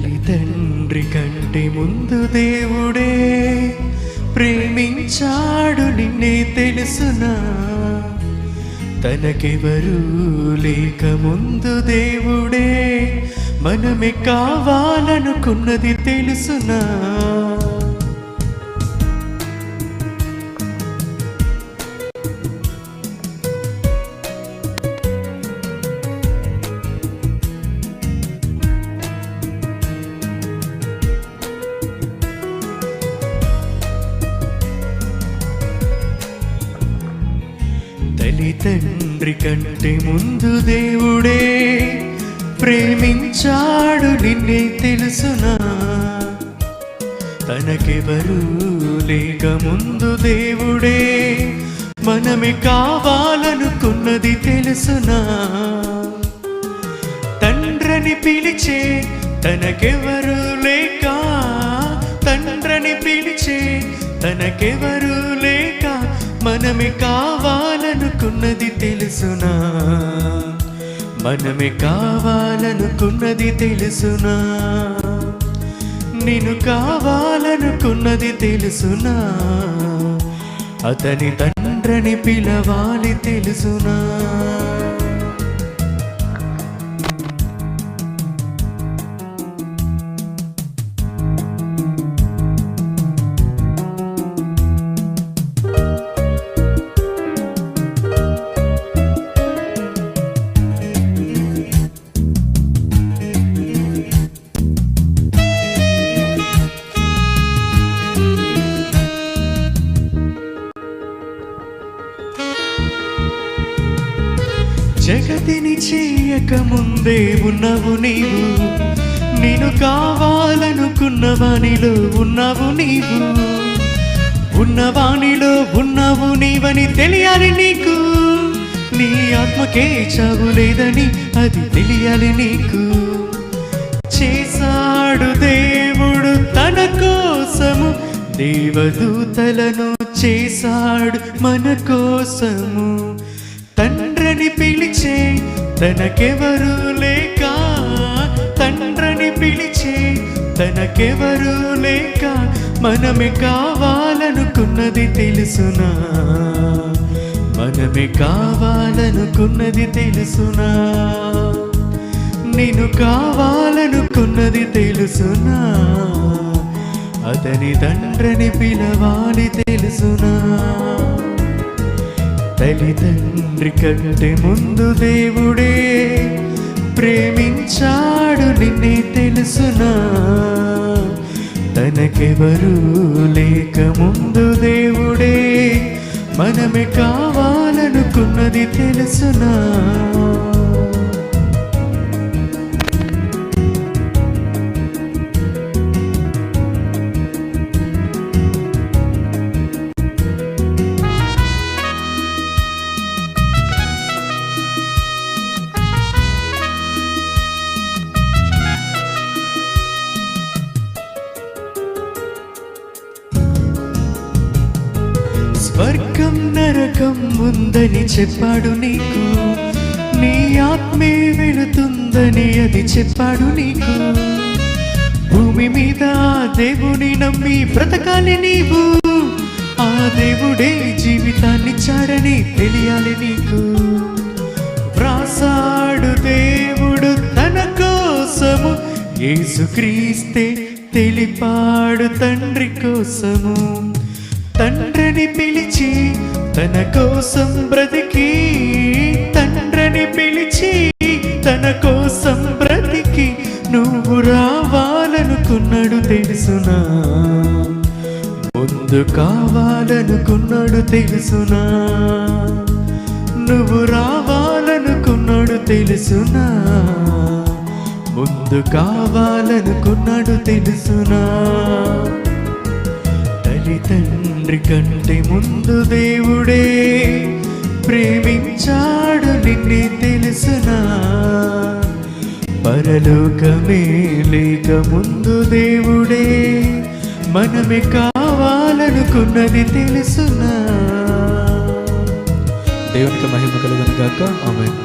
తల్లి తండ్రి కంటే ముందు దేవుడే ప్రేమించాడు నిన్నే తెలుసునా? తనకెవరు లేక ముందు దేవుడే మనమే కావాలనుకున్నది తెలుసునా? తల్లి తండ్రి కంటే ముందు దేవుడే ప్రేమించాడు నిన్నే తెలుసునా? తనకెవరు లేక ముందు దేవుడే మనమే కావాలనుకున్నది తెలుసునా? తండ్రిని పిలిచే తనకెవరు లేక, తండ్రిని పిలిచే తనకెవరు లేక మనమే కావాలనుకున్నది తెలుసునా? మనమే కావాలనుకున్నది తెలుసునా? నిన్ను కావాలనుకున్నది తెలుసునా? అతని తండ్రిని పిలవాలి తెలుసునా? జగతిని చేయక ముందే ఉన్నవు నీవు, నేను కావాలనుకున్నవానిలో ఉన్నావు నీవు, ఉన్నవానిలో ఉన్నావు నీవని తెలియాలి నీకు. నీ ఆత్మకే చావు లేదని అది తెలియాలి నీకు. చేశాడు దేవుడు తన కోసము, దేవదూతలను చేశాడు మన కోసము. తండ్రిని పిలిచే తనకెవరు లేక, తండ్రిని పిలిచే తనకెవరు లేక మనమే కావాలనుకున్నది తెలుసునా? మనమే కావాలనుకున్నది తెలుసునా? నిన్ను కావాలనుకున్నది తెలుసునా? అతని తండ్రిని పిలవాలి తెలుసునా? తల్లి తండ్రి కంటే ముందు దేవుడే ప్రేమించాడు నిన్నే తెలుసునా? తనకెవరు లేక ముందు దేవుడే మనమే కావాలనుకున్నది తెలుసునా? స్వర్గం నరకం ఉందని చెప్పాడు నీకు, నీ ఆత్మే వెళుతుందని అది చెప్పాడు నీకు. భూమి మీద దేవుని నమ్మి బ్రతకాలి నీవు, ఆ దేవుడే జీవితాన్నిచ్చాడని తెలియాలి నీకు. వ్రాసాడు దేవుడు తన కోసము, యేసుక్రీస్తే తెలిపాడు తండ్రి కోసము. తండ్రిని పిలిచి తన కోసం బ్రతికి, తండ్రిని పిలిచి తన కోసం బ్రతికి నువ్వు రావాలనుకున్నాడు తెలుసునా? ముందు కావాలనుకున్నాడు తెలుసునా? నువ్వు రావాలనుకున్నాడు తెలుసునా? ముందు కావాలనుకున్నాడు తెలుసునా? తల్లి తండ్రి కంటే ముందు దేవుడే ప్రేమించాడు నిన్నే తెలుసునా? పరలోకమే లేక ముందు దేవుడే మనమే కావాలనుకున్నది తెలుసునా? దేవునికి మహిమ కలుగును గాక. ఆమేన్.